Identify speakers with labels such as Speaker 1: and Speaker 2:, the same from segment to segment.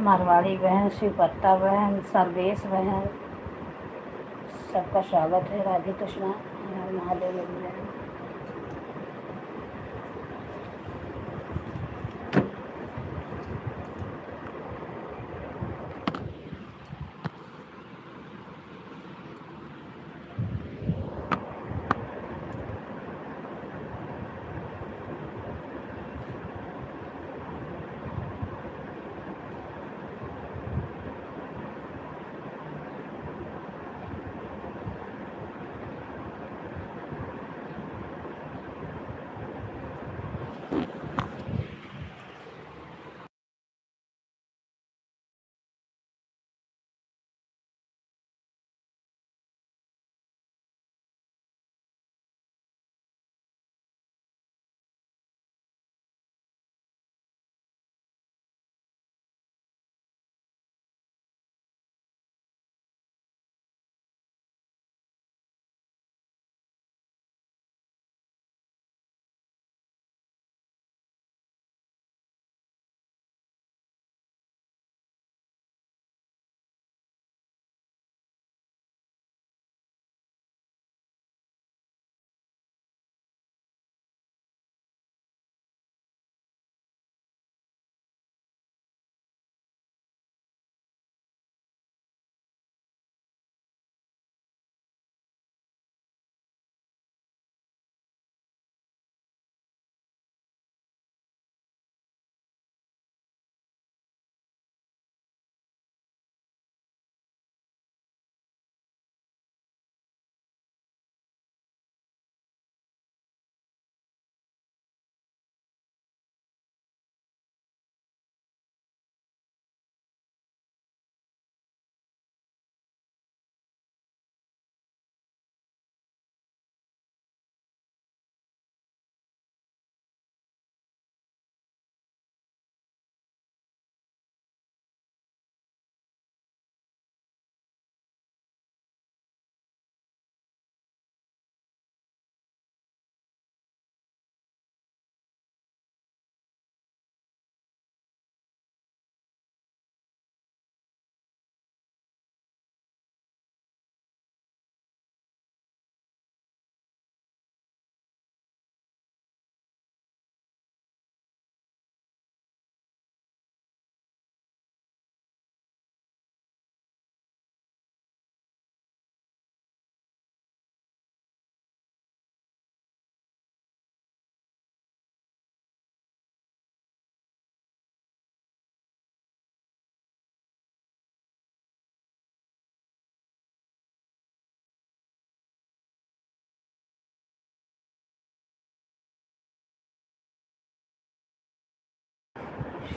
Speaker 1: मारवाड़ी बहन, शिवपत्ता बहन, सर्वेश बहन, सबका स्वागत है। राधे कृष्णा, हर हर महादेव मेरी बहन।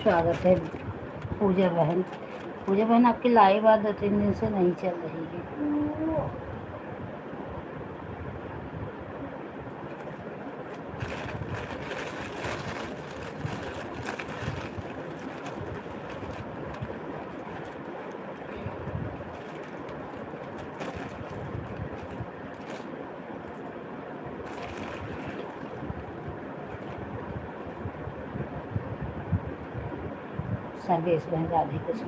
Speaker 1: स्वागत है पूजा बहन। पूजा बहन, आपकी लाइव आज 2-3 दिन से नहीं चल रही है। सर्वेश बहन, राधे कृष्ण।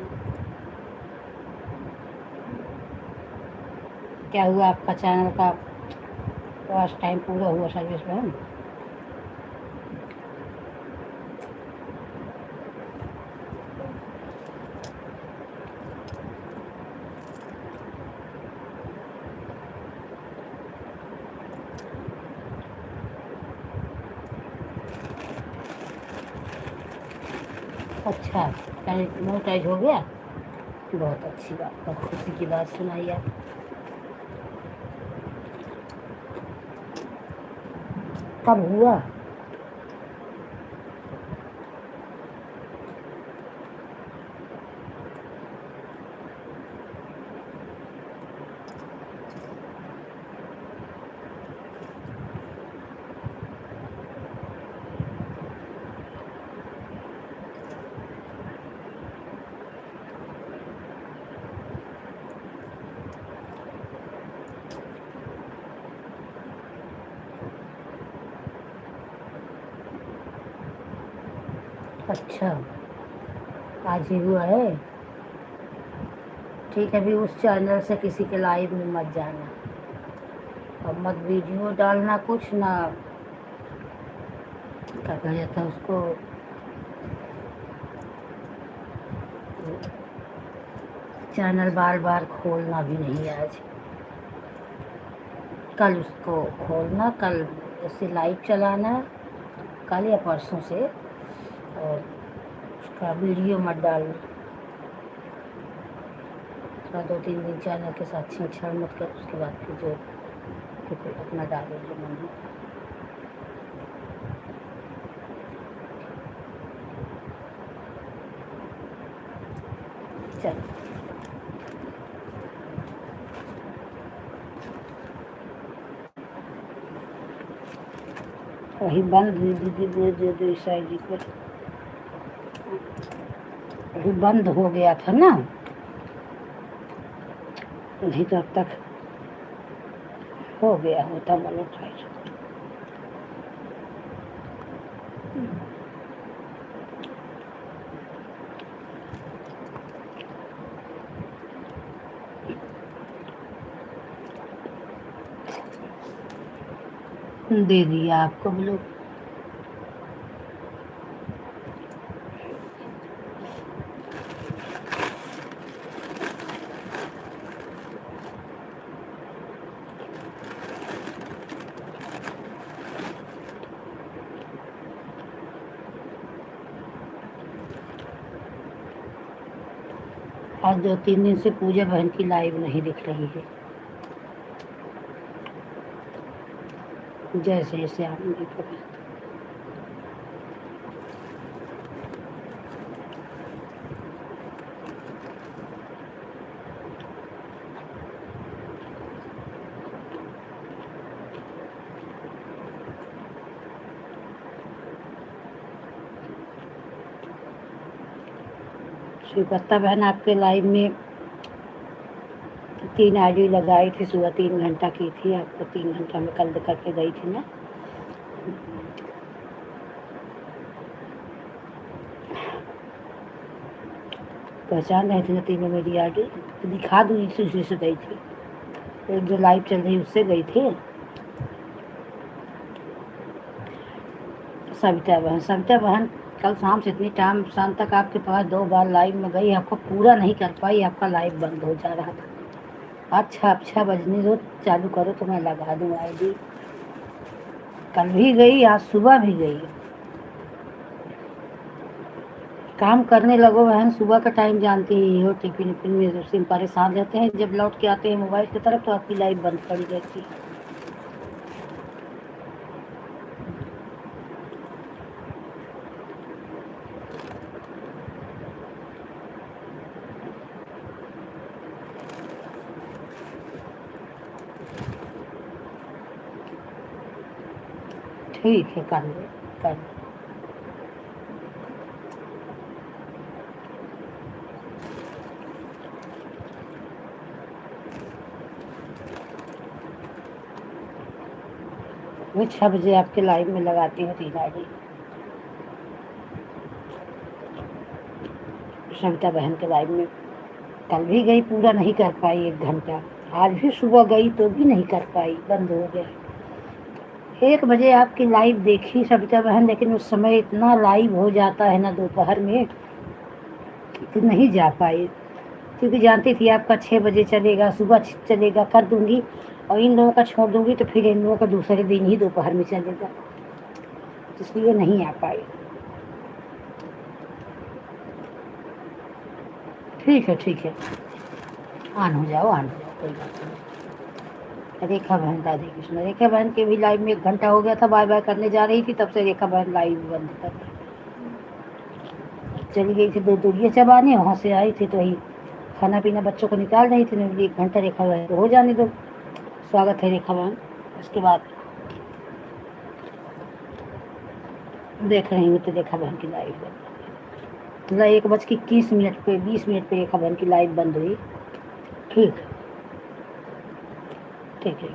Speaker 1: क्या हुआ आपका चैनल का वॉच टाइम पूरा हुआ सर्वेश बहन? अच्छा, मोनेटाइज हो गया? बहुत अच्छी बात, बहुत खुशी की बात सुनाई आप। कब हुआ? अच्छा, आज ही हुआ है। ठीक है, अभी उस चैनल से किसी के लाइव में मत जाना और मत वीडियो डालना, कुछ ना क्या कहा जाता है उसको, चैनल बार बार खोलना भी नहीं है आज। कल उसको खोलना, कल उससे लाइव चलाना, कल या परसों से, और उसका वीडियो मत डालना। थोड़ा 2-3 दिन चैनल के साथ छेड़छाड़ मत कर, उसके बाद फिर जो फिर अपना डालो जो मन हो। चलो वही बंद दीदी ईसाई जी को वही बंद हो गया था ना, नहीं तो अब तक हो गया होता मोनेटाइज। दे दिया आपको ब्लू। आज 2-3 दिन से पूजा बहन की लाइव नहीं दिख रही है। जैसे जैसे आप देखोगे शिवपत्ता बहन आपके लाइव में 3 आईडी लगाई थी, सुबह 3 घंटा की थी, आपको 3 घंटा में कल करके गई थी ना। पहचान रहे थे ना तीनों मेरी आईडी, तो दिखा दूँ, उसी से गई थी। एक जो लाइव चल रही उससे गई थी। सविता बहन कल शाम से इतनी टाइम शाम तक आपके पास 2 बार लाइव में गई, आपको पूरा नहीं कर पाई, आपका लाइव बंद हो जा रहा था। अच्छा बजने दो, चालू करो तो मैं लगा दूँ आईडी। कल भी गई, आज सुबह भी गई। काम करने लगो बहन, सुबह का टाइम जानती ही हो, टिफिन विफिन में सिम परेशान रहते हैं, जब लौट के आते हैं मोबाइल की तरफ तो आपकी लाइव बंद पड़ी रहती है। ठीक है, कर लो कर लो। मैं 6 बजे आपके लाइव में लगाती हूँ 3 आईडी। सविता बहन के लाइव में कल भी गई, पूरा नहीं कर पाई 1 घंटा। आज भी सुबह गई तो भी नहीं कर पाई, बंद हो गया। 1 बजे आपकी लाइव देखी सविता बहन, लेकिन उस समय इतना लाइव हो जाता है ना दोपहर में, तो नहीं जा पाई, क्योंकि जानती थी आपका 6 बजे चलेगा, सुबह चलेगा, कर दूंगी, और इन लोगों का छोड़ दूंगी तो फिर इन लोगों का दूसरे दिन ही दोपहर में चलेगा, इसलिए नहीं आ पाई। ठीक है, ऑन हो जाओ, कोई बात नहीं। रेखा बहन, राधे कृष्ण। रेखा बहन के भी लाइव में 1 घंटा हो गया था, बाय बाय करने जा रही थी, तब से रेखा बहन लाइव बंद कर दी। चली गई थी 2 दूरियाँ चबाने, वहाँ से आई थी तो वही खाना पीना बच्चों को निकाल रही थी। मैं 1 घंटा रेखा बहन तो हो जाने दो। स्वागत है रेखा बहन। उसके बाद देख रही हूँ तो रेखा बहन की लाइव बंद, मतलब 1:21 पे 20 मिनट पे रेखा बहन की लाइव बंद हुई। ठीक ठीक है।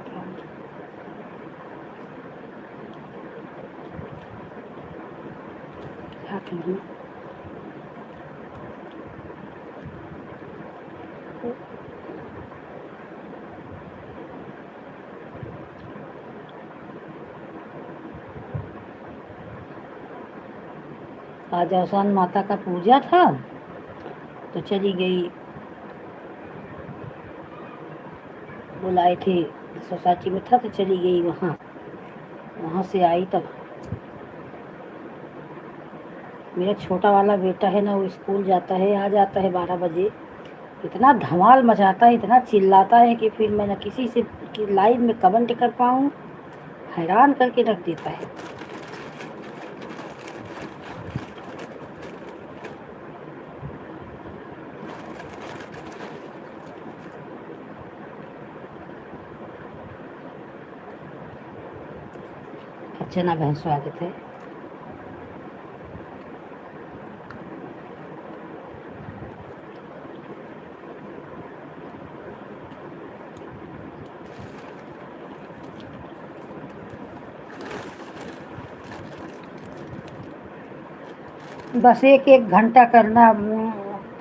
Speaker 1: आज आसान माता का पूजा था तो चली गई, बुलाए थे, सोसाइटी में था तो चली गई वहाँ। वहाँ से आई तब मेरा छोटा वाला बेटा है ना, वो स्कूल जाता है, आ जाता है 12 बजे। इतना धमाल मचाता है, इतना चिल्लाता है कि फिर मैं न किसी से कि लाइव में कमेंट कर पाऊँ, हैरान करके रख देता है। अर्चना बहन स्वागत है। बस एक एक घंटा करना।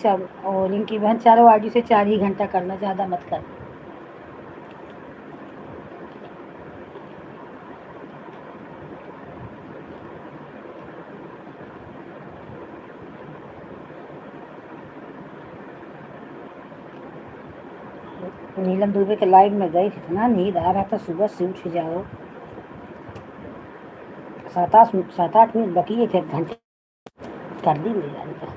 Speaker 1: चल, और रिंकी बहन चारों आईडी से 4 ही घंटा करना, ज़्यादा मत कर। नीलम दुबे के लाइव में गई, इतना नींद आ रहा था, सुबह से उठ जाओ। 7-8 मिनट बाकी थे, 1 घंटे कर दी ले जाने का।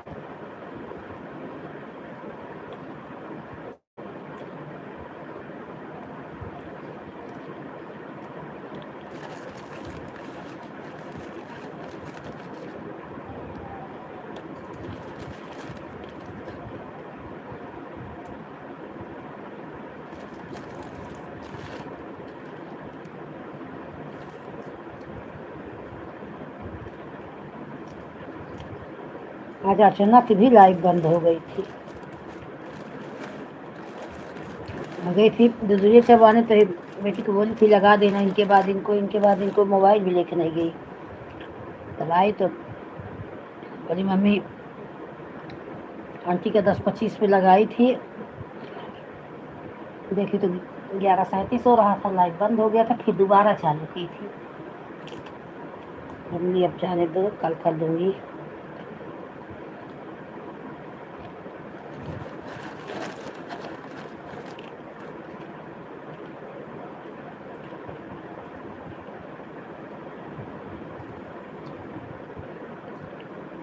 Speaker 1: आज अर्चना की भी लाइव बंद हो गई थी। गई थी दूसरी चबाने तो बेटी को बोली थी लगा देना, इनके बाद इनको मोबाइल भी लेके नहीं गई। तब आई तो बोली मम्मी आंटी का 10-25 पे लगाई थी, देखी तो 11:37 हो रहा था, लाइव बंद हो गया था, फिर दोबारा चालू की थी। मम्मी अब जाने दो, कल कर दूंगी।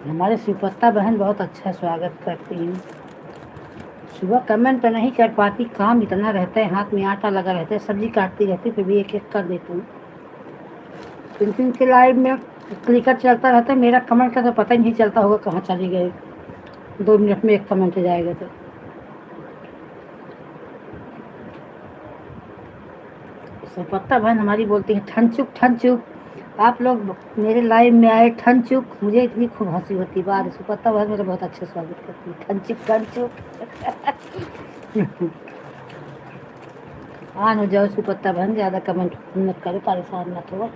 Speaker 1: हमारे सुपत्ता बहन बहुत अच्छा स्वागत करती हैं। सुबह कमेंट तो नहीं कर पाती, काम इतना रहता है, हाथ में आटा लगा रहता है, सब्जी काटती रहती, फिर भी एक एक कर देती हूँ। पिन के लाइव में क्लिकर चलता रहता है, मेरा कमेंट का तो पता ही नहीं चलता होगा कहाँ चले गए। 2 मिनट में एक कमेंट जाएगा। तो सुपत्ता बहन हमारी बोलती है ठन चुक। आप लोग मेरे लाइव में आए, ठन चुक। मुझे इतनी खूब हंसी होती है। बाद सुपत्ता बहन मेरा बहुत अच्छा स्वागत करती है, ठन चुक। हाँ हो जाओ सुपत्ता बहन, ज़्यादा कमेंट मत करो, परेशान मत हो।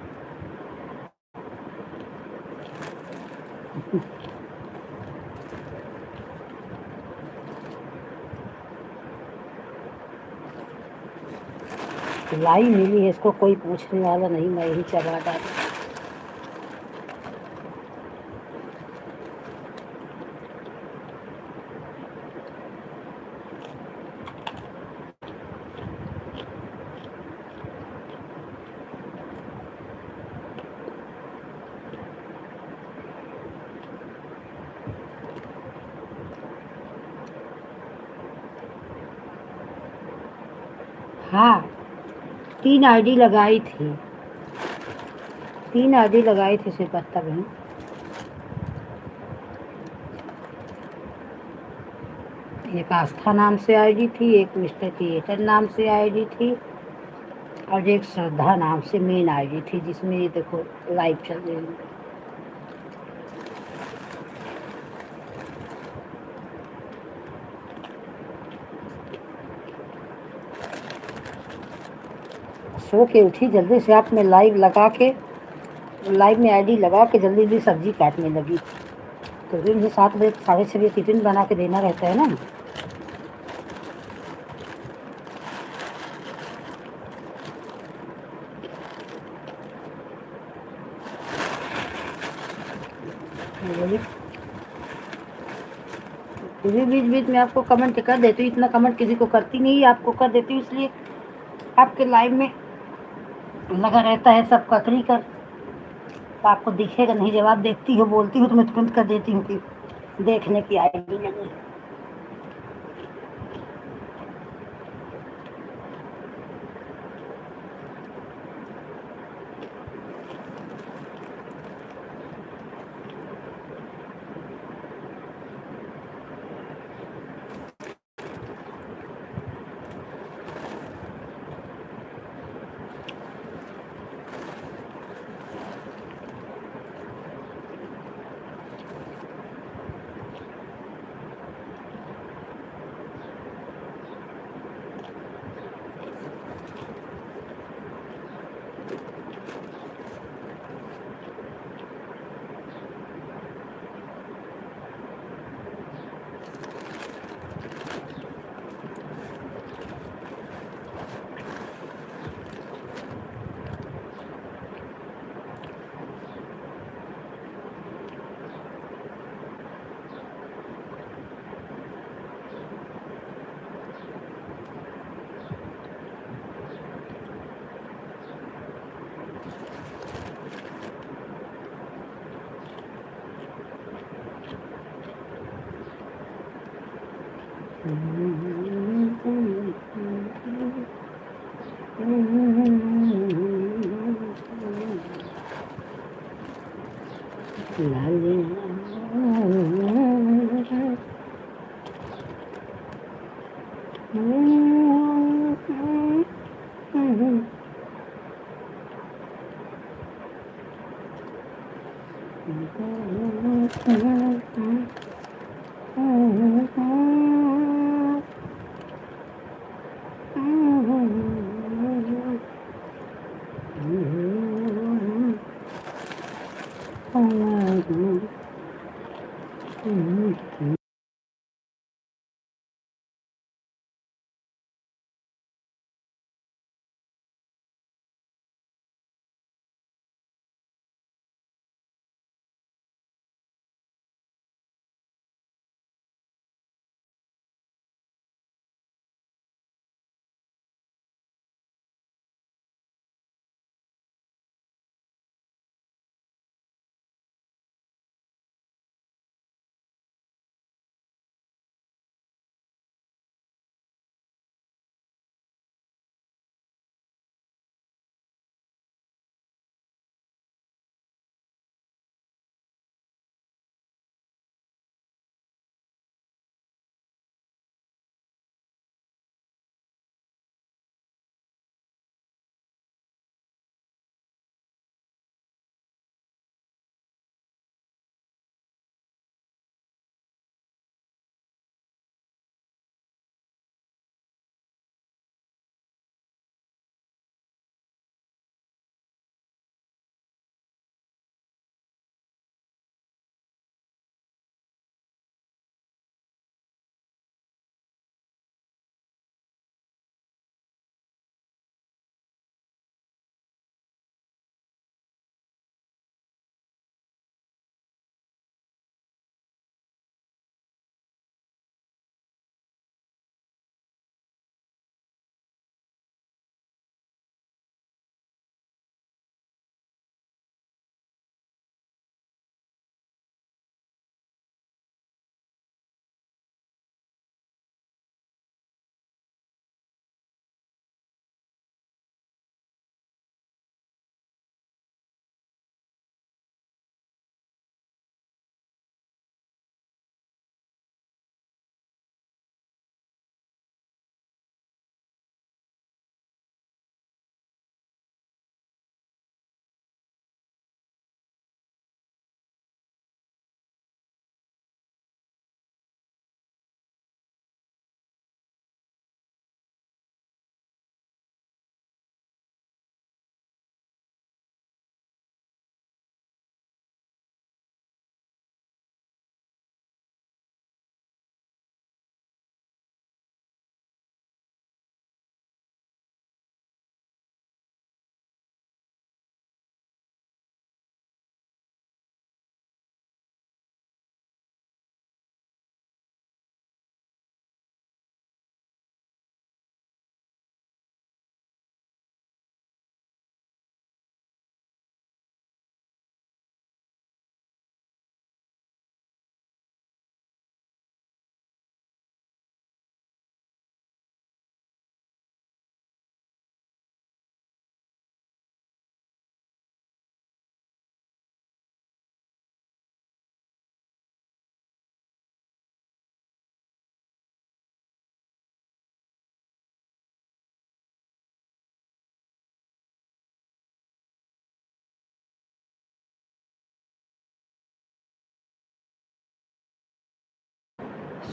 Speaker 1: लाई मिली है, इसको कोई पूछने वाला नहीं, मैं ही चबा डाली। हाँ 3 आईडी लगाई थी, 3 आईडी लगाई थी सुपत्ता बहन। एक आस्था नाम से आईडी थी, एक मिस्टर क्रिएटर नाम से आईडी थी, और एक श्रद्धा नाम से मेन आईडी थी, जिसमें ये देखो लाइव चल रही है। सो के उठी जल्दी से, आप में लाइव लगा के, लाइव में आईडी लगा के जल्दी जल्दी सब्जी काटने लगी, क्योंकि मुझे 7 बजे 6:30 टिफिन बना के देना रहता है ना। बोली फिर भी बीच बीच में आपको कमेंट कर देती हूँ, इतना कमेंट किसी को करती नहीं, आपको कर देती हूँ, इसलिए आपके लाइव में लगा रहता है सबका क्लिकर, तो आपको दिखेगा नहीं। जब आप देखती हो बोलती हो तो मैं तुरंत कर देती हूँ कि देखने की आएगी लगी।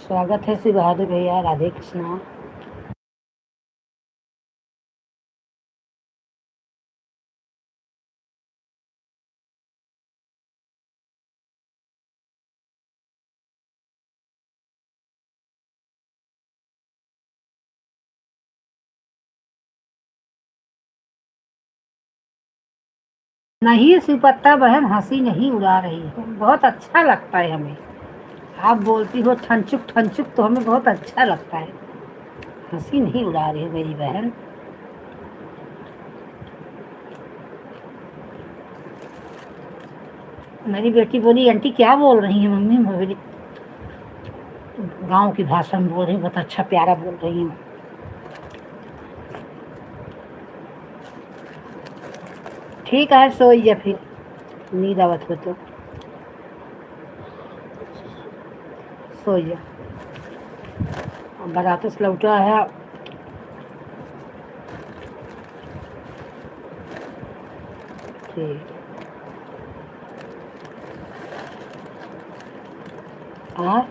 Speaker 1: स्वागत है श्री बहादुर भैया, राधे कृष्णा। नहीं सुपत्ता बहन, हंसी नहीं उड़ा रही हूँ, बहुत अच्छा लगता है हमें। आप बोलती हो ठनचुक ठनचुक तो हमें बहुत अच्छा लगता है। हंसी नहीं उड़ा रही हूँ मेरी बहन। मेरी बेटी बोली आंटी क्या बोल रही हैं मम्मी? मैं बोली गाँव की भाषा में बोल रही हूँ, बहुत अच्छा प्यारा बोल रही हूँ। ठीक है, सोई जा फिर, नींद आवत हो तो सो जा। बारात से लौटा है। ठीक। हाँ,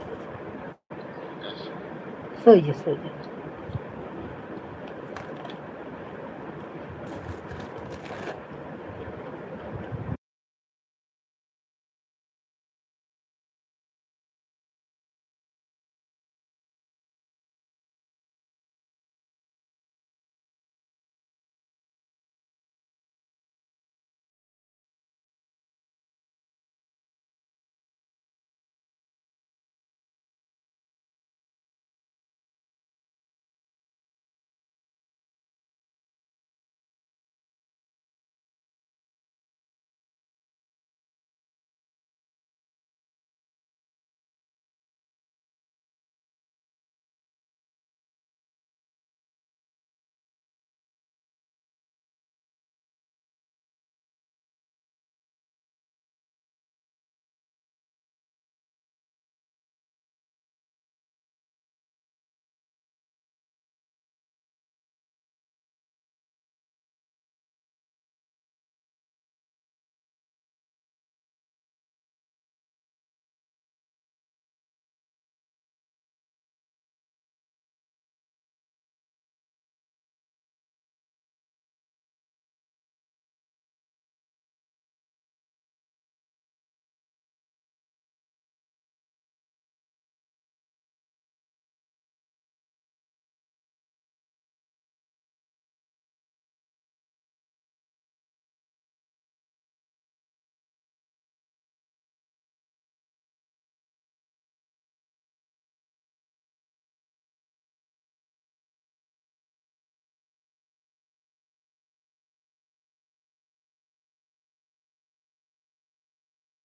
Speaker 1: सो जा सो जा।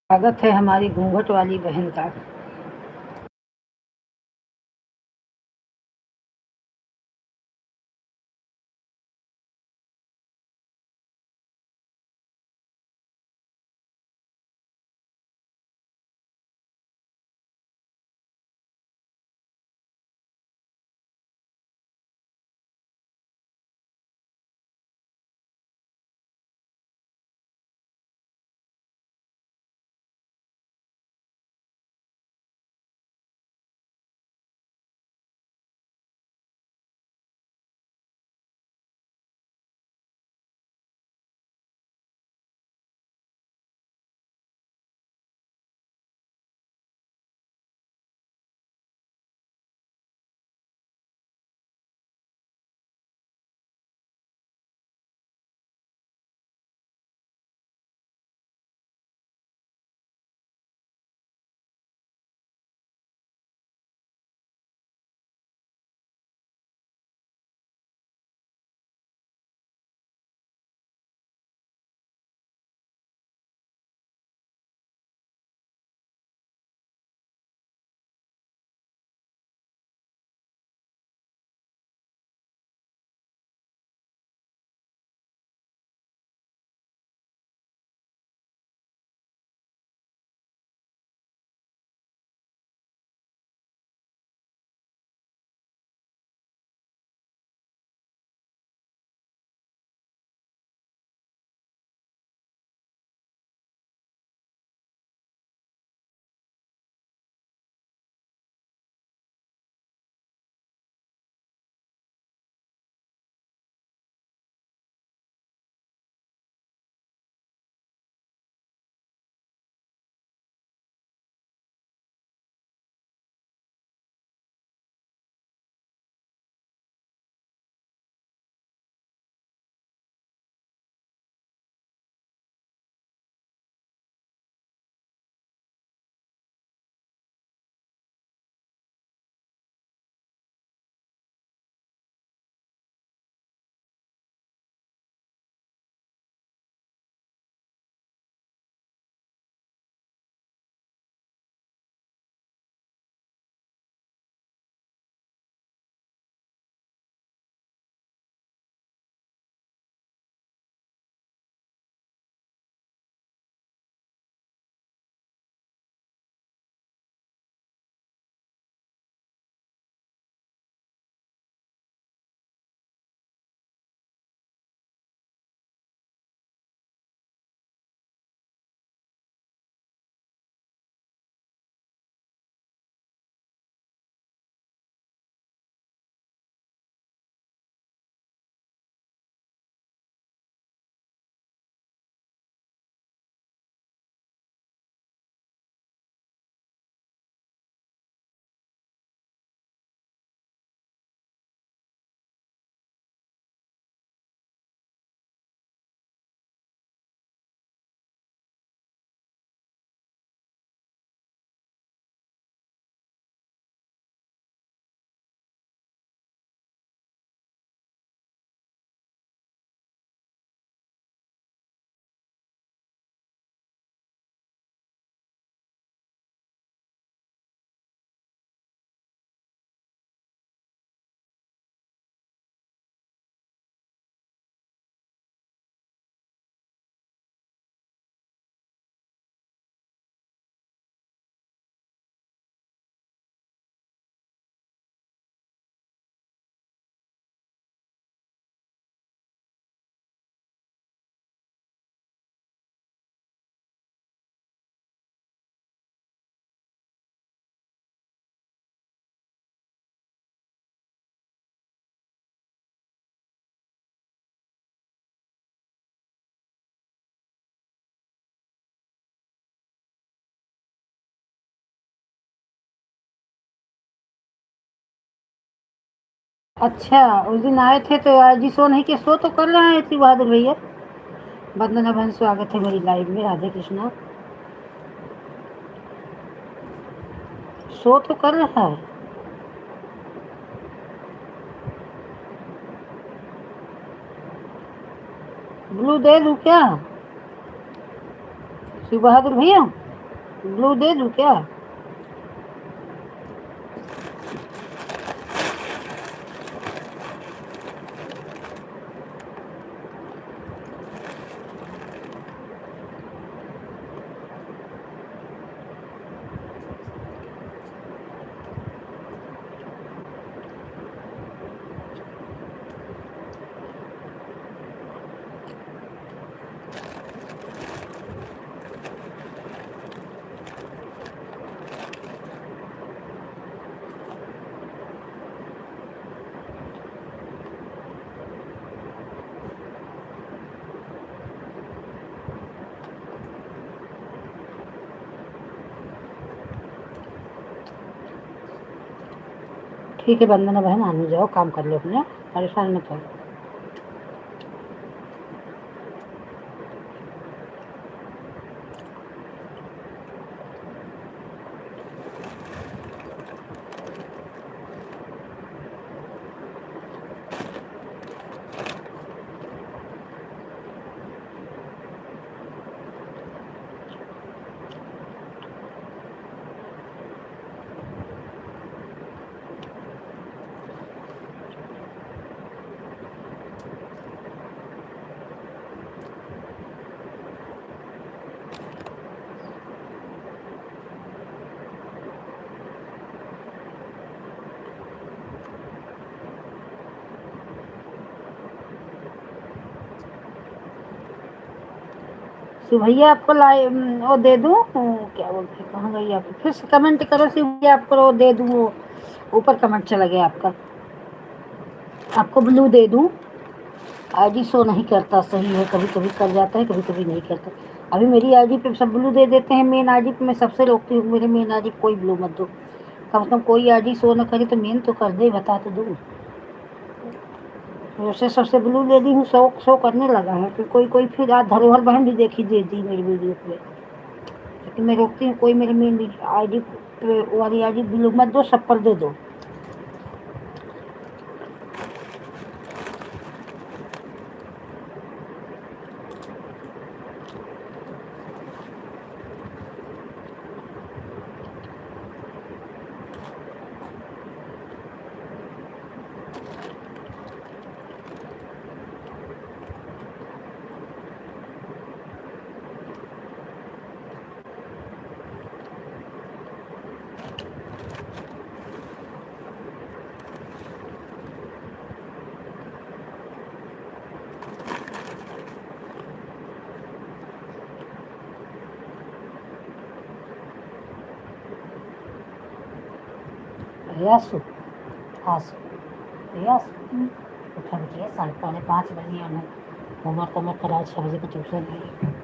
Speaker 1: स्वागत है हमारी घूंघट वाली बहन का। अच्छा, उस दिन आए थे तो आज जी सो नहीं के सो तो कर रहे हैं श्री बहादुर भैया। वंदना बहन स्वागत है मेरी लाइव में, राधे कृष्णा। सो तो कर रहा है। ब्लू दे दूं क्या श्री बहादुर भैया? ब्लू दे दूं क्या? ठीक है वंदना बहन, आने जाओ, काम कर लो अपने, परेशान मत हो। शिव भैया आपको वो दे दूं, क्या बोलते हैं, कहाँ गई आप? फिर से कमेंट करो शिव भैया, आपको वो दे दूं, वो ऊपर कमेंट चला गया आपका। आपको ब्लू दे दूं? आईडी शो नहीं करता, सही है, कभी कभी कर जाता है, कभी कभी नहीं करता। अभी मेरी आईडी पे सब ब्लू दे देते हैं, मेन आईडी पे मैं सबसे रोकती हूँ, मेरे मेन आईडी पे कोई ब्लू मत दो। कम से कम कोई आईडी शो न करे तो मेन तो कर दे, बता तो दूँ। वैसे सबसे ब्लू ले ली हूँ, शो करने लगा है, फिर कोई कोई फिर आज धरोहर बहन भी देखी दे दी मेरी वीडियो पे। लेकिन मैं रोकती हूँ, कोई मेरे मेन आईडी पे वाली आईडी ब्लू मत दो, सब पर दे दो। यासु आसु यासु उठा बजिए 4:45 बजे, और होमवर्क करा, 6 बजे का ट्यूशन है।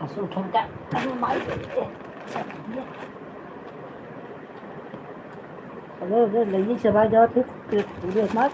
Speaker 1: Asıl kendi olmayı Rồi lấy cho ba cho thích được mất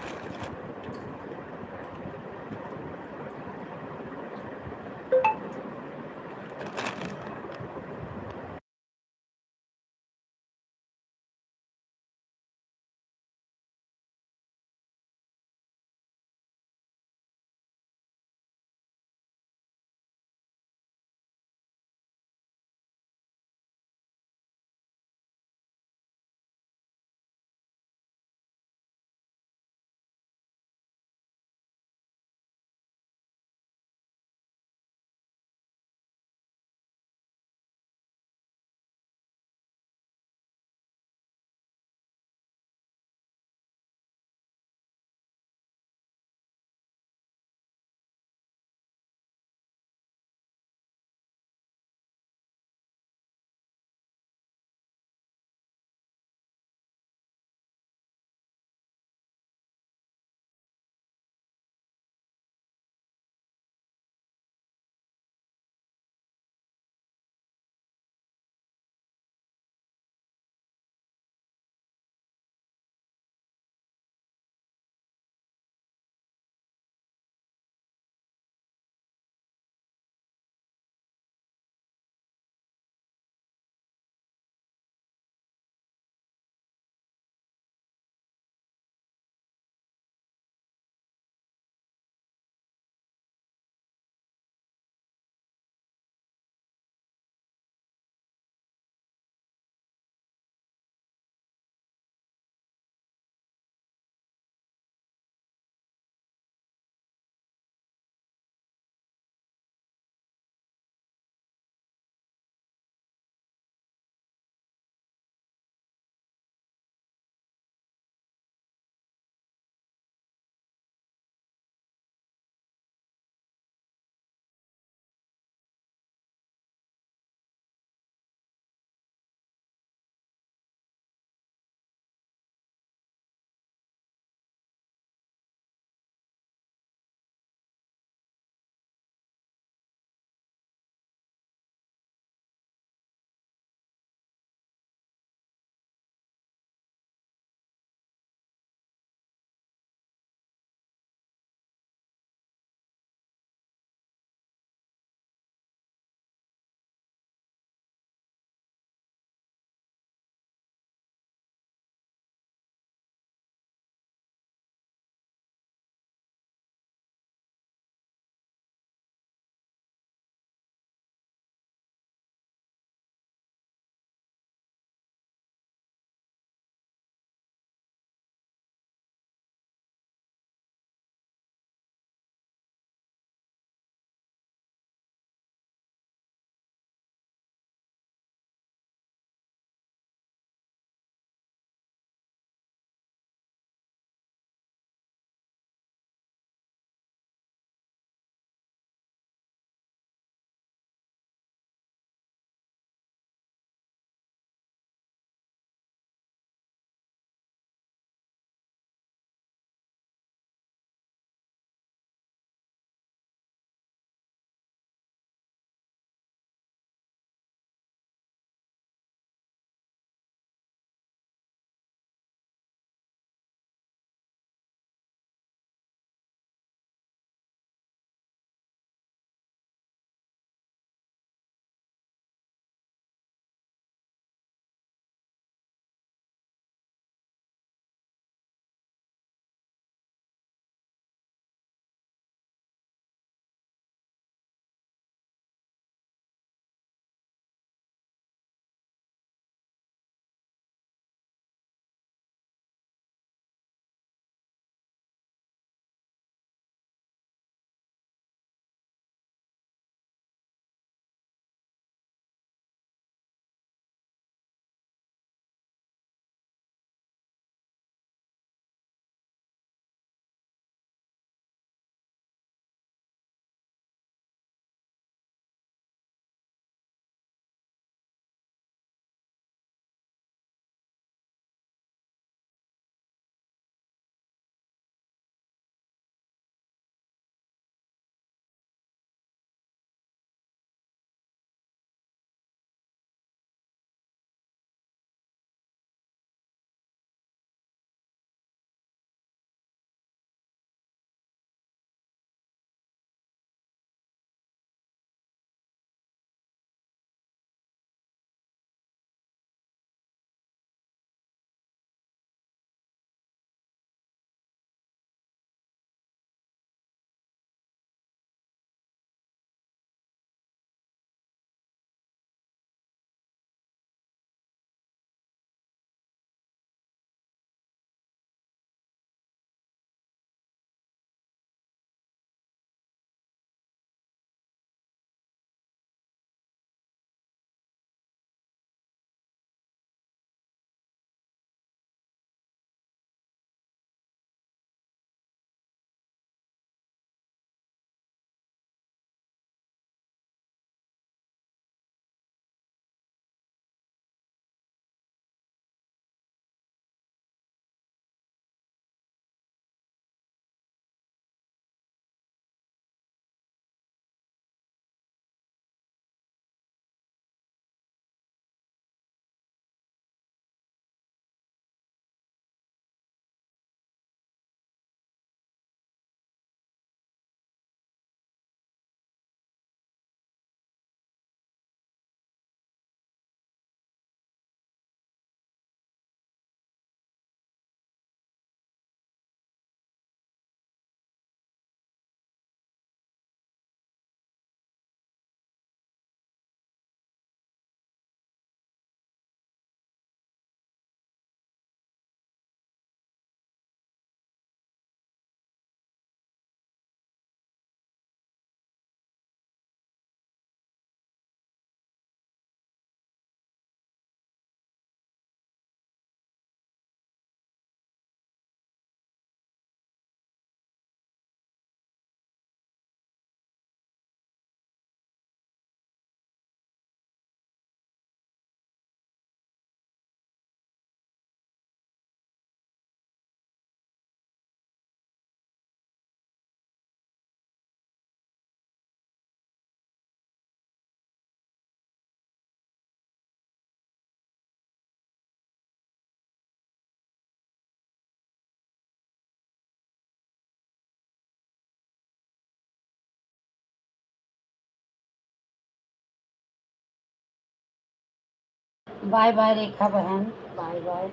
Speaker 1: bye bye Rekha बहन, बाय बाय।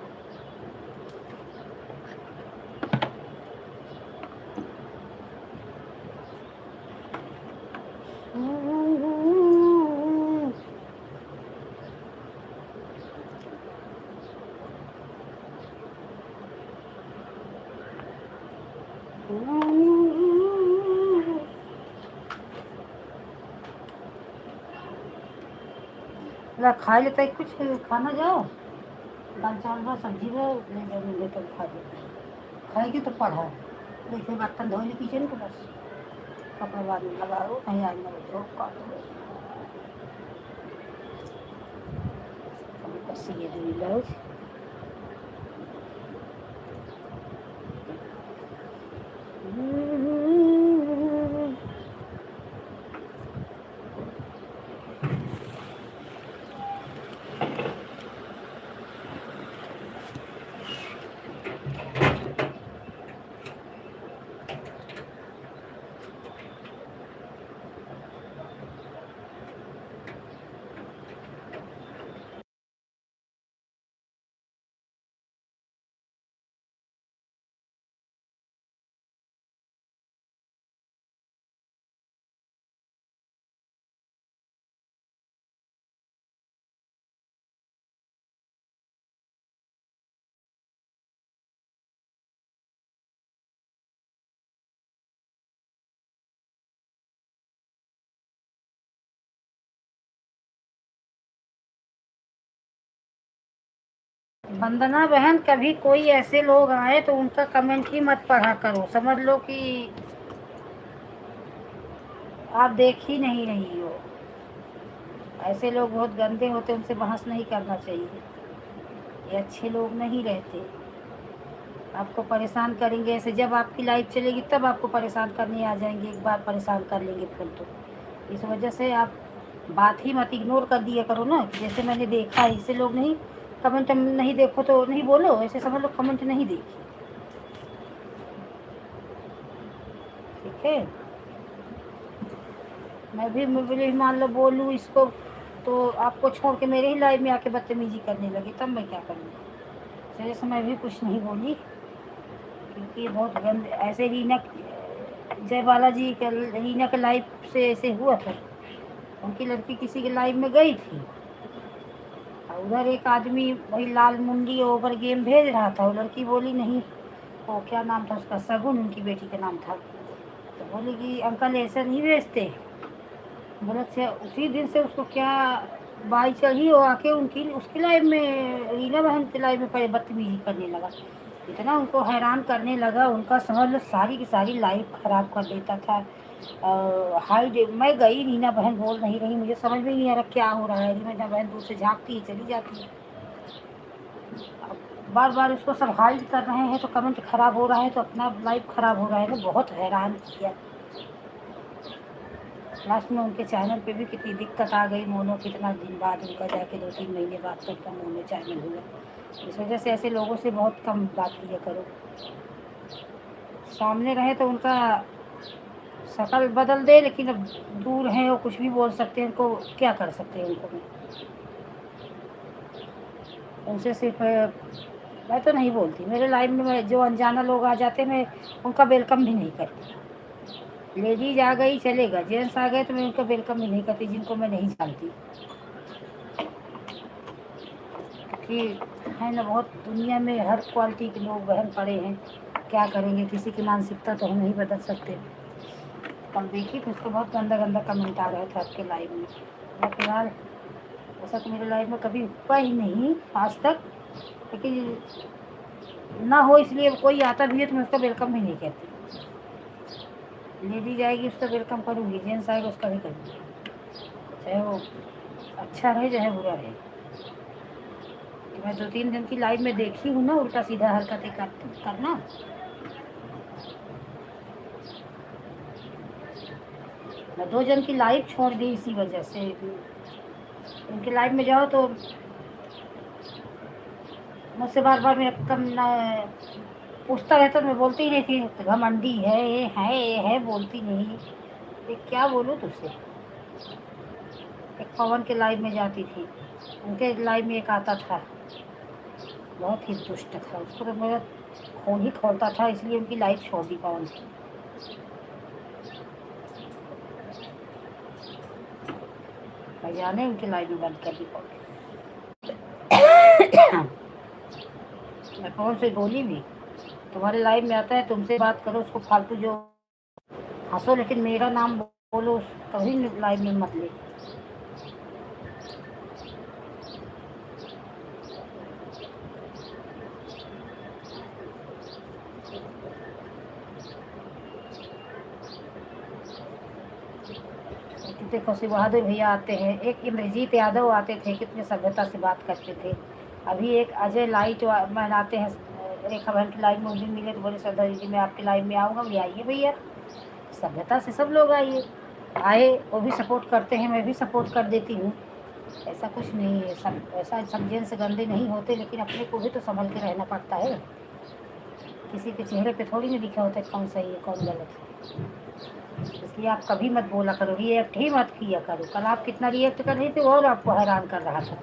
Speaker 1: ला खा लेता है, कुछ खाना जाओ, दाल चावल बा सब्जी बा ले जाने ले तो खा ले। खाएगी तो पढ़ा, देखिए बर्तन धो ले किचन को, बस कपड़ा बाद में लगाओ, कहीं आज ना धो काटो, कभी बस ये जो ब्लाउज। वंदना बहन, कभी कोई ऐसे लोग आए तो उनका कमेंट ही मत पढ़ा करो, समझ लो कि आप देख ही नहीं रही हो। ऐसे लोग बहुत गंदे होते, उनसे बहस नहीं करना चाहिए, ये अच्छे लोग नहीं रहते, आपको परेशान करेंगे ऐसे। जब आपकी लाइफ चलेगी तब आपको परेशान करने आ जाएंगे, एक बार परेशान कर लेंगे फिर तो। इस वजह से आप बात ही मत इग्नोर कर दिया करो ना, जैसे मैंने देखा है, इससे लोग नहीं कमेंट नहीं देखो तो नहीं बोलो, ऐसे समझ लो कमेंट नहीं देखी, ठीक है। मैं भी मान लो बोलूँ इसको तो आपको छोड़ के मेरे ही लाइफ में आके बदतमीजी करने लगी, तब मैं क्या करूँगी। इस वजह से मैं भी कुछ नहीं बोली, क्योंकि बहुत गंद ऐसे रीना जय बालाजी के रीना के लाइफ से ऐसे हुआ था। उनकी लड़की किसी के लाइफ में गई थी और उधर एक आदमी वही लाल मुंडी ओवर गेम भेज रहा था, वो लड़की बोली नहीं, वो क्या नाम था उसका, सगुन उनकी बेटी का नाम था, तो बोली कि अंकल ऐसा नहीं भेजते। बोला अच्छा, उसी दिन से उसको क्या बाई चढ़ी, वो आके उनकी उसकी लाइफ में रीना बहन की लाइफ में बदतमीजी करने लगा, इतना उनको हैरान करने लगा, उनका समझ लो सारी की सारी लाइफ खराब कर देता था। हाई मैं गई, रीना बहन बोल नहीं रही, मुझे समझ में नहीं आ रहा क्या हो रहा है। रीना बहन दूर से झाँकती है चली जाती है, बार बार उसको सब हाइड कर रहे हैं तो कमेंट खराब हो रहा है, तो अपना लाइफ खराब हो रहा है ना, बहुत हैरान किया। लास्ट में उनके चैनल पे भी कितनी दिक्कत आ गई, मोनो कितना दिन बाद उनका जाके 2-3 महीने बाद तक का मोनो चैनल हुआ। इस वजह से ऐसे लोगों से बहुत कम बात किया करो, सामने रहे तो उनका शक्ल बदल दे, लेकिन अब दूर हैं वो कुछ भी बोल सकते हैं, उनको क्या कर सकते हैं उनको। मैं उनसे सिर्फ मैं तो नहीं बोलती, मेरे लाइफ में जो अनजाना लोग आ जाते मैं उनका वेलकम भी नहीं करती। लेडीज आ गई चलेगा, जेंट्स आ गए तो मैं उनका वेलकम भी नहीं करती जिनको मैं नहीं जानती, कि है ना, बहुत दुनिया में हर क्वालिटी के लोग बहन पड़े हैं, क्या करेंगे, किसी की मानसिकता तो हम नहीं बदल सकते। कल देखी तो उसको बहुत गंदा गंदा कमेंट आ रहा था आपके लाइव में, मैं फिलहाल ऐसा तो मेरे लाइफ में कभी हुआ ही नहीं आज तक, लेकिन ना हो इसलिए कोई आता भी है तो मैं उसका वेलकम भी नहीं कहती। लेडीज आएगी उसका वेलकम करूँगी, जेंट्स आएगा उसका भी करूँगी, चाहे वो अच्छा रहे चाहे बुरा रहे। कि मैं 2-3 दिन की लाइफ में देखी हूँ ना उल्टा सीधा हरकतें करना, मैं 2 जन की लाइफ छोड़ दी इसी वजह से। उनकी लाइफ में जाओ तो मुझसे बार बार मेरा कम पूछता रहता, मैं बोलती ही नहीं थी, घमंडी है बोलती नहीं, ये क्या बोलूँ तुझसे। एक पवन के लाइफ में जाती थी, उनके लाइव में एक आता था, बहुत ही दुष्ट था, उसको तो मैं खून ही खोलता था, इसलिए उनकी लाइव छोड़ दी पवन की। मैं जाने उनकी लाइव में बंद कर दी पवन। मैं पवन से बोली भी, तुम्हारे लाइव में आता है तुमसे बात करो, उसको फालतू जो हंसो, लेकिन मेरा नाम बोलो कभी लाइव में मत ले। देखो शिव बहादुर भैया आते हैं, एक इमरजीत यादव आते थे, कितने सभ्यता से बात करते थे। अभी एक अजय लाइट मैन आते हैं, रेखा बहन की लाइव में उस दिन मिले तो बोले श्रद्धा दीदी मैं आपकी लाइव में आऊँगा, बोले आइए भैया, सभ्यता से सब लोग आइए। आए, वो भी सपोर्ट करते हैं, मैं भी सपोर्ट कर देती हूँ, ऐसा कुछ नहीं है। सब ऐसा सब जेंट्स गंदे नहीं होते, लेकिन अपने को भी तो संभल के रहना पड़ता है। किसी के चेहरे पे थोड़ी नहीं लिखा होता कौन सही है कौन गलत है। इसलिए आप कभी मत बोला करो, रिएक्ट ही मत किया करो। कल आप कितना रिएक्ट कर रही थी और आपको हैरान कर रहा था।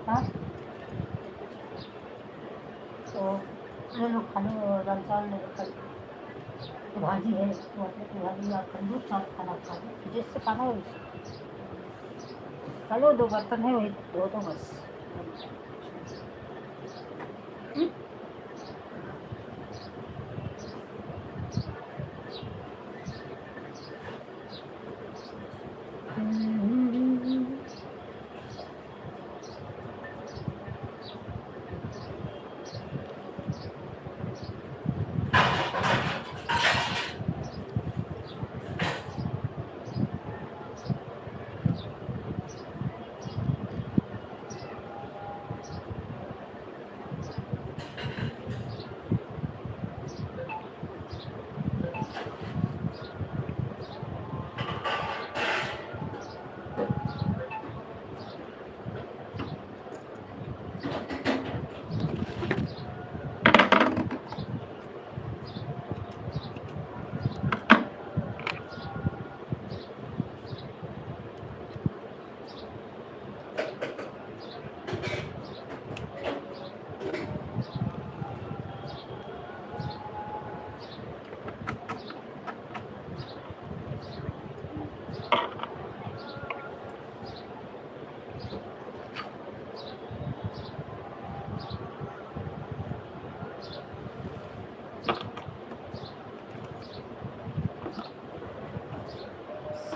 Speaker 1: हाँ तो ले लो, खाने दाल चावल ले लो, तो भाजी है तो भाजी आप तंदूर चाट खाना खा लो, जिससे खाना है उससे खा लो। 2 बर्तन है वही धो दो बस।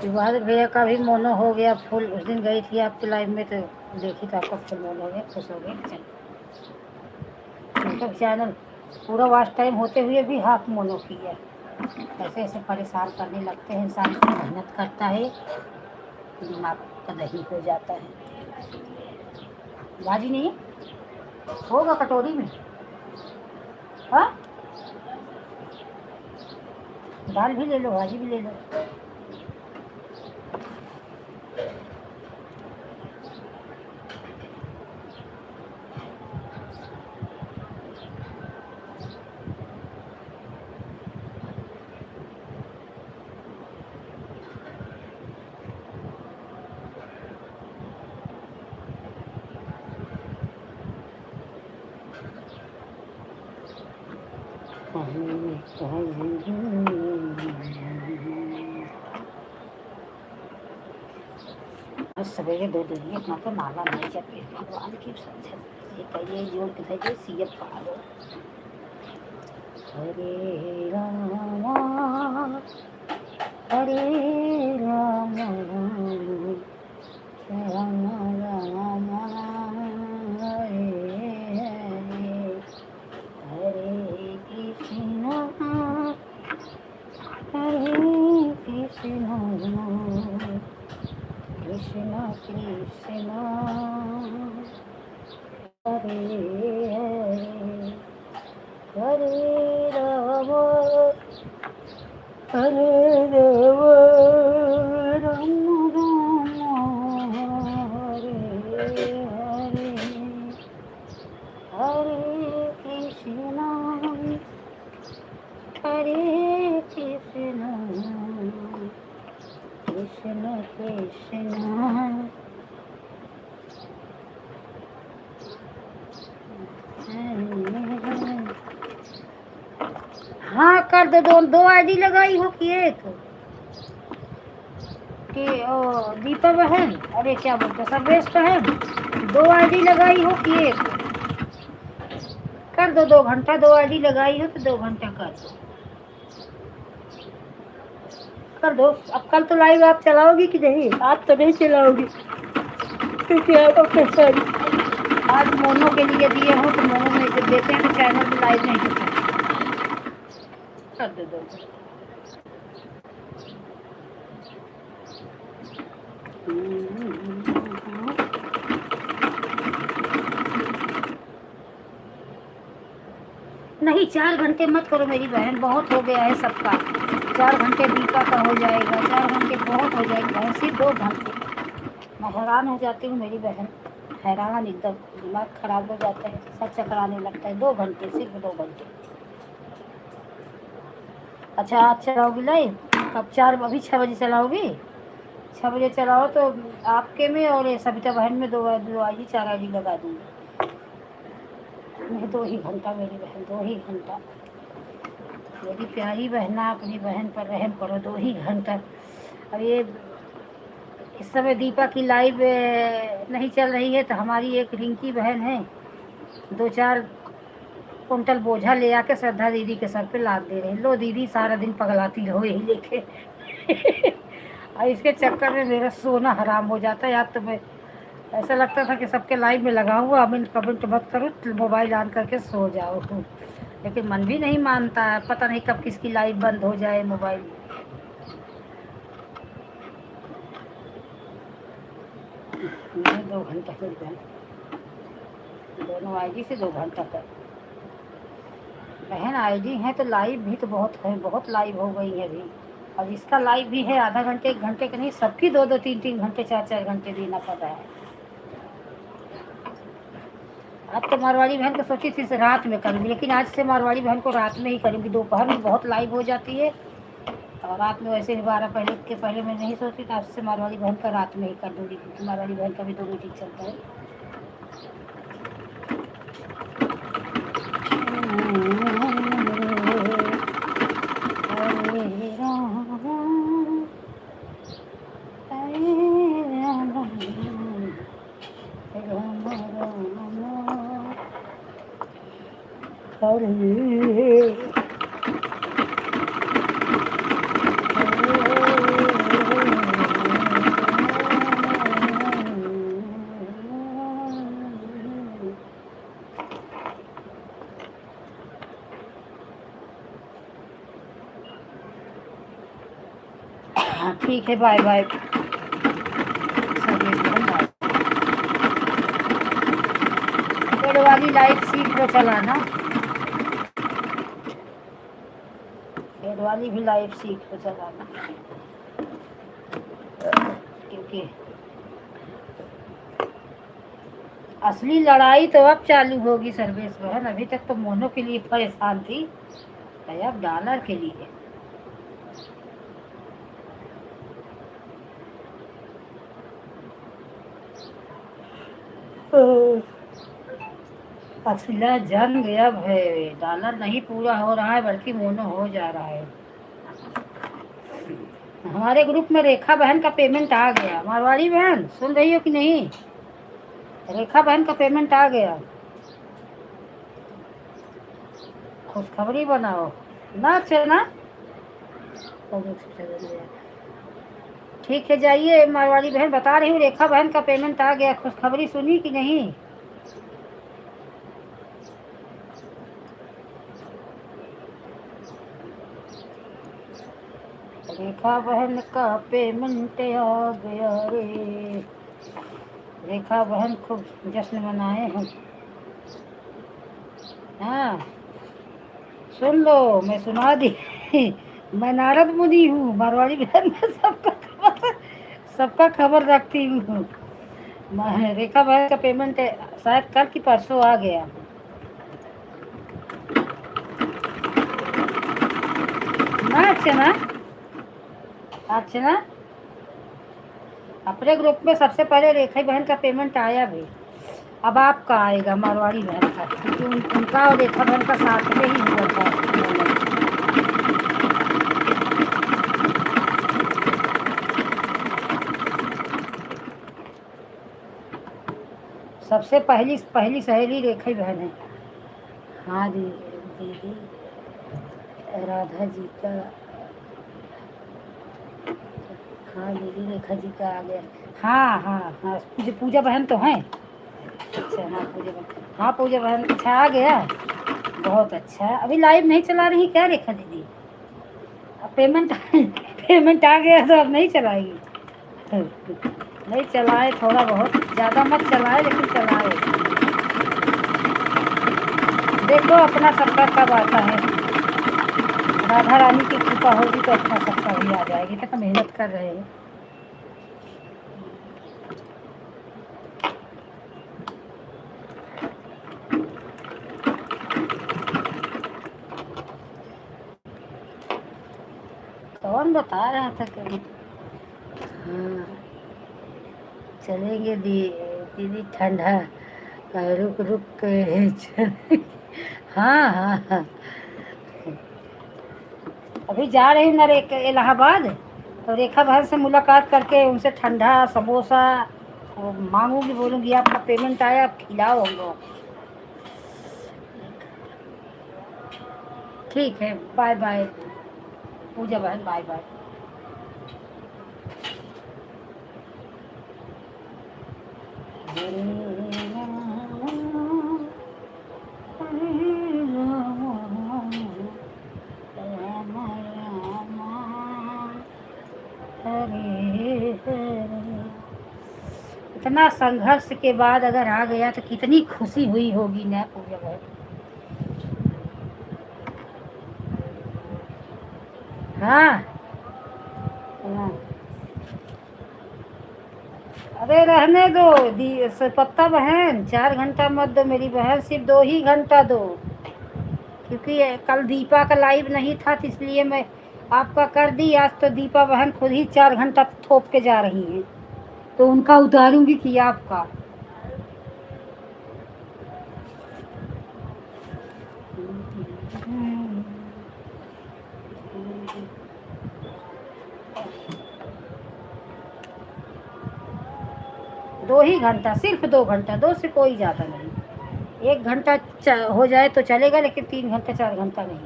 Speaker 1: शिवाजी भैया का भी मोनो हो गया फुल। उस दिन गई थी आपकी लाइव में तो देखी तो आपका फुल मोनो हो गया, खुश हो गए। यूट्यूब चैनल पूरा वॉच टाइम होते हुए भी हाफ मोनो किया। ऐसे ऐसे परेशान करने लगते हैं, इंसान की मेहनत करता है दिमाग का दही हो जाता है। भाजी नहीं होगा कटोरी में। हाँ दाल भी ले लो, भाजी भी ले लो। सवेरे दो दिन अपना तो नाला नहीं चले, भगवान की समझ कहिए जोड़ के भेजे सीएम पालो। हरे रामा हरे रामा राम राम हरे हरे हरे कृष्ण कृष्ण कृष्ण हरे हरे हरे राम हरे राम राम राम हरे हरे कृष्णा। हाँ कर दो, दो दो आईडी लगाई हो कि एक कि ओ दीपा बहन, अरे क्या बोलते सर्वेश बहन, दो आईडी लगाई हो कि एक? कर दो 2 घंटा, 2 आईडी लगाई हो तो 2 घंटा कर दो, कर दो। अब कल तो लाइव आप चलाओगी कि नहीं? आज तो नहीं चलाओगी क्योंकि आप अपने आज मोनो के लिए दिए हो तो मोनो में जब देते हैं तो चैनल में लाइव नहीं होता। कर दो 2 घंटा। नहीं 4 घंटे मत करो मेरी बहन, बहुत हो गया है सबका। 4 घंटे दीपा का हो जाएगा, 4 घंटे बहुत हो जाएगा बहन, सिर्फ 2 घंटे। मैं हैरान हो जाती हूँ मेरी बहन, हैरान, एकदम दिमाग खराब हो जाता है, सर चकराने लगता है। 2 घंटे, सिर्फ 2 घंटे। अच्छा आज चलाओगी लाइव? कब? 4, अभी 6 बजे चलाओगी? 6 बजे चलाओ तो आपके में और ये सविता बहन में दो आईडी 4 आईडी लगा दूँगी। नहीं 2 ही घंटा मेरी बहन, 2 ही घंटा। मेरी प्यारी बहना, अपनी बहन पर रहम करो, 2 ही घंटा। अब ये इस समय दीपा की लाइव नहीं चल रही है तो हमारी एक रिंकी बहन है, 2-4 कुंटल बोझा ले आके श्रद्धा दीदी के सर पे लाद दे रहे। लो दीदी सारा दिन पगलाती रहो यही लेके। और इसके चक्कर में मेरा सोना हराम हो जाता है। यार तो मैं ऐसा लगता था कि सबके लाइव में लगा हुआ, कमेंट कमेंट मत करो, मोबाइल ऑन करके सो जाओ। लेकिन मन भी नहीं मानता है, पता नहीं कब किसकी लाइव बंद हो जाए मोबाइल। मैंने 2 घंटा कर दिया, दोनों आईडी से 2 घंटा कर। बहन आईडी है तो लाइव भी तो बहुत है, बहुत लाइव हो गई है अभी। और इसका लाइव भी है आधा घंटे 1 घंटे का नहीं, सबकी 2-2 3-3 घंटे 4-4 घंटे देना पड़ रहा है। अब तो मारवाड़ी बहन को सोची थी से रात में करूँगी, लेकिन आज से मारवाड़ी बहन को रात में ही करूँगी। दोपहर में बहुत लाइव हो जाती है और रात में वैसे भी 12 पहले के पहले मैं नहीं सोची, तो आज से मारवाड़ी बहन का रात में ही कर दूँगी, क्योंकि मारवाड़ी बहन का भी 2 मीटिंग चलता है। ठीक है, बाय बाय। वाली लाइट सीट पे चलाना, हेड वाली भी लाइट सीट पे चलाना, क्योंकि असली लड़ाई तो अब चालू होगी सर्वेश बहन। अभी तक तो मोनो के लिए परेशान थी, अब डॉलर के लिए। असला जंग अब है, डॉलर नहीं पूरा हो रहा है बल्कि मोनो हो जा रहा है। हमारे ग्रुप में रेखा बहन का पेमेंट आ गया। मारवाड़ी बहन सुन रही हो कि नहीं? रेखा बहन का पेमेंट आ गया। खुशखबरी बनाओ ना चना। ठीक है जाइए, मारवाड़ी बहन बता रही हूँ रेखा बहन का पेमेंट आ गया। खुशखबरी सुनी कि नहीं? रेखा बहन का पेमेंट आ गया रे। रेखा बहन खूब जश्न मनाए हैं। हाँ सुन लो, मैं सुना दी। मैं नारद मुनि हूँ, मारवाड़ी बहन में सबका खबर रखती हूँ। रेखा बहन का पेमेंट शायद कल की परसों आ गया। ना अर्चना, अर्चना अपने ग्रुप में सबसे पहले रेखा बहन का पेमेंट आया भी। अब आपका आएगा, मारवाड़ी बहन का, क्योंकि उनका और रेखा बहन का साथ में ही हुआ था। सबसे पहली पहली सहेली रेखा बहन है। हाँ दीदी राधा जी का। हाँ दीदी रेखा जी का आ गया। हाँ हाँ हाँ, पूजा बहन तो हैं। अच्छा हाँ पूजा बहन, हाँ पूजा बहन अच्छा आ गया। बहुत अच्छा। अभी लाइव नहीं चला रही क्या रेखा दीदी? अब पेमेंट पेमेंट आ गया तो अब नहीं चलाएगी? नहीं चलाए, थोड़ा बहुत, ज़्यादा मत चलाए लेकिन चलाए। देखो अपना सबका कब आता है। राधा रानी की कृपा होगी तो अपना सबका भी आ जाएगी। तो मेहनत कर रहे हैं। कौन बता रहा था कभी? हाँ चलेंगे दीदी ठंडा। रुक रुक के चलेंगे। हाँ हाँ हाँ। अभी जा रही हूँ ना इलाहाबाद, तो रेखा बहन से मुलाकात करके उनसे ठंडा समोसा वो मांगूंगी, बोलूँगी आपका पेमेंट आया, आप खिलाओ हमको। ठीक है, बाय बाय पूजा बहन, बाय बाय। हरे राम, हरे राम, राम राम, हरे हरे। इतना संघर्ष के बाद अगर आ गया तो कितनी खुशी हुई होगी ना पूजा बहन। हाँ हाँ। अरे रहने दो पत्ता बहन, 4 घंटा मत दो मेरी बहन, सिर्फ 2 ही घंटा दो। क्योंकि कल दीपा का लाइव नहीं था तो इसलिए मैं आपका कर दी। आज तो दीपा बहन खुद ही 4 घंटा थोप के जा रही हैं, तो उनका उतारूंगी कि आपका। 2 ही घंटा, सिर्फ 2 घंटा, 2 से कोई ज़्यादा नहीं। 1 घंटा हो जाए तो चलेगा, लेकिन 3 घंटा 4 घंटा नहीं।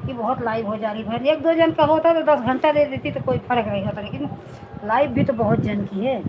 Speaker 1: कि बहुत लाइव हो जा रही बहन। 1-2 जन का होता तो 10 घंटा दे देती तो कोई फर्क नहीं होता, लेकिन लाइव भी तो बहुत जन की है।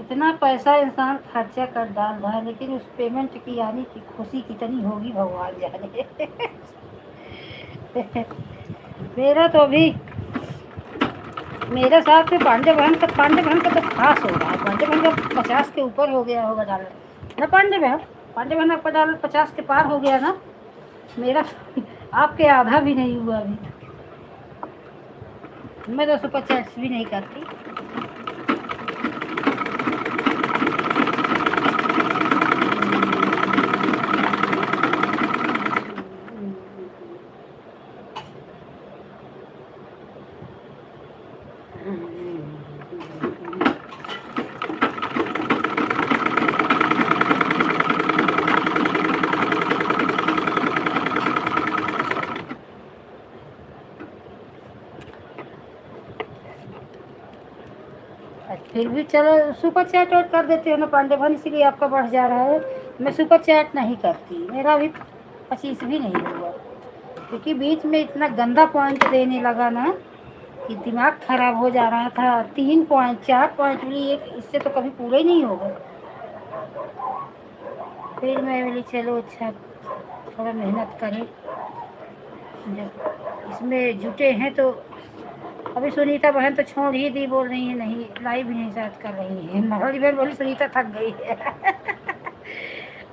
Speaker 1: इतना पैसा इंसान खर्चा कर डाल रहा है, लेकिन उस पेमेंट की आने की खुशी कितनी होगी भगवान जाने। मेरा तो अभी मेरे साथ में पांडे बहन का तो खास हो रहा है। पांडे बहन का 50 के ऊपर हो गया होगा डॉलर ना पांडे बहन आपका डॉलर 50 के पार हो गया ना। मेरा आपके आधा भी नहीं हुआ अभी। मैं तो सुपर चैट्स भी नहीं करती। फिर भी चलो सुपर चैट और कर देते हो ना पांडे बहन, इसीलिए आपका बढ़ जा रहा है। मैं सुपर चैट नहीं करती, मेरा अभी 25 भी नहीं हुआ। क्योंकि बीच में इतना गंदा पॉइंट देने लगा ना कि दिमाग खराब हो जा रहा था। 3 पॉइंट 4 पॉइंट भी एक इससे तो कभी पूरा ही नहीं होगा। फिर मैं बोली चलो अच्छा थोड़ा मेहनत करें, जब इसमें जुटे हैं तो। अभी सुनीता बहन तो छोड़ ही दी, बोल रही है नहीं लाइव भी नहीं शायद कर रही है। मरवाड़ी बहन बोली सुनीता थक गई है।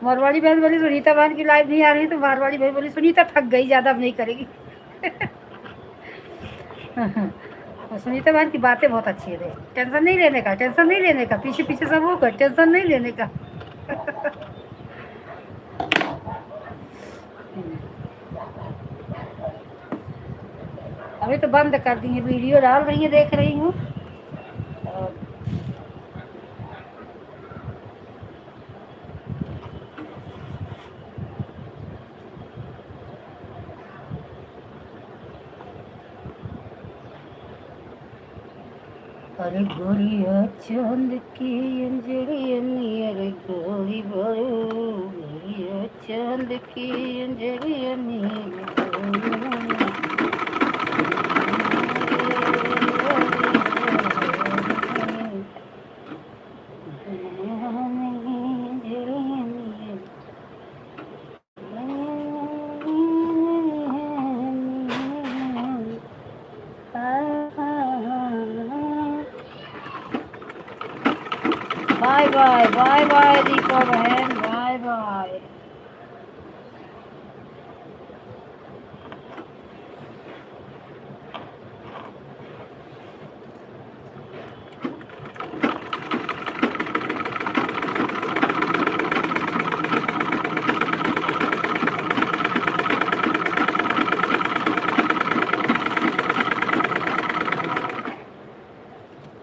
Speaker 1: मारवाड़ी बहन बोली सुनीता बहन की लाइव नहीं आ रही, तो मारवाड़ी बहन बोली सुनीता थक गई, ज़्यादा अब नहीं करेगी। और सुनीता बहन की बातें बहुत अच्छी है, टेंशन नहीं लेने का, टेंशन नहीं लेने का, पीछे पीछे सब होगा, टेंशन नहीं लेने का। अभी तो बंद कर दी है, वीडियो डाल रही है, देख रही हूँ। अरे गोरिया चांद की अंजलियां, अरे गोरी बड़ो, गोरिया चांद की अंजलियां, bye bye bye bye Deepa बहन, बाय बाय।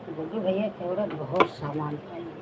Speaker 1: बोलिए भैया थोड़ा बहुत सामान चाहिए।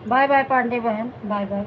Speaker 1: बाय बाय पांडे बहन, बाय बाय।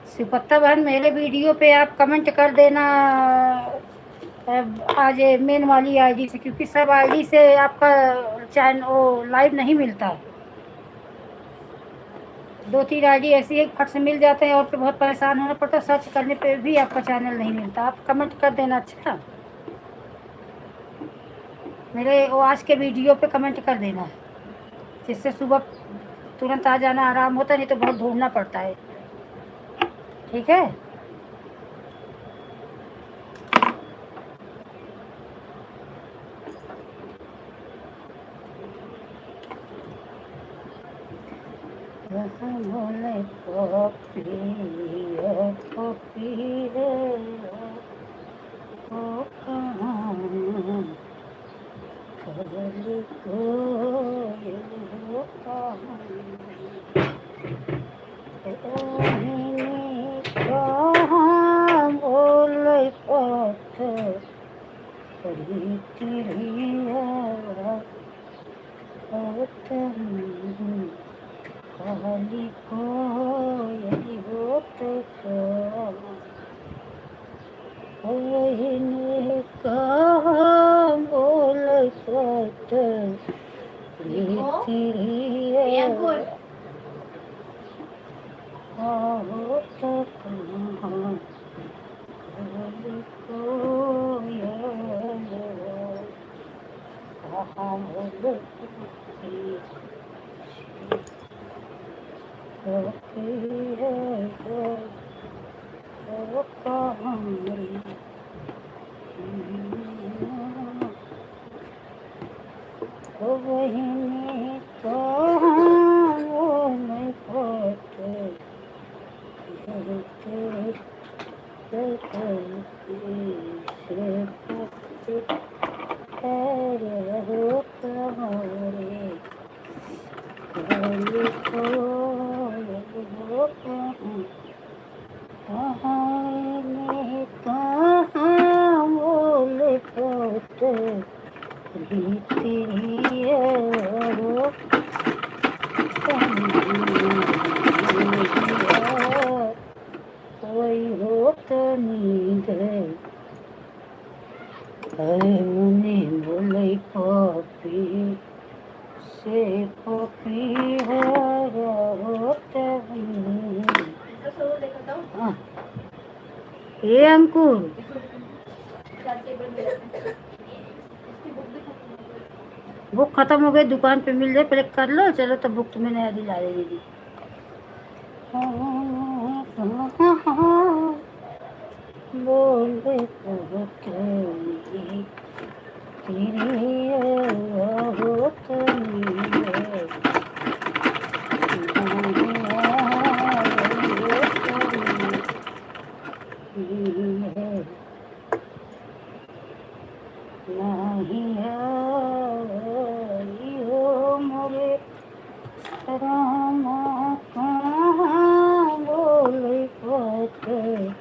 Speaker 1: सुपत्ता बहन मेरे वीडियो पे आप कमेंट कर देना आज मेन वाली आईडी से, क्योंकि सब आईडी से आपका चैनल वो लाइव नहीं मिलता। 2-3 आईडी ऐसी एक फट से मिल जाते हैं और फिर बहुत परेशान होना पड़ता है, सर्च करने पे भी आपका चैनल नहीं मिलता। आप कमेंट कर देना। अच्छा, मेरे वो आज के वीडियो पे कमेंट कर देना, जिससे सुबह तुरंत आ जाना आराम होता, नहीं तो बहुत ढूंढना पड़ता है। ठीक है। बोले पपी पपी है वो कहाँ कली कोयल वो कहाँ कहाँ बोले पत्थर तिरिया काली कोयल वो तो ने कहा बोल पत्थर तिरिया हो तो कहाँ काली कोयल कहाँ बोल कोई हो तो नींद अरे मुनि बोले पपी से पपी है हाँ। ये अंकुर बुक खत्म हो गई, दुकान पे मिल जाए पहले कर लो। चलो तो बुक तुम्हें नया दिला दे दीदी। बोले नहीं हो मोरे राम कहाँ बोले पत्थर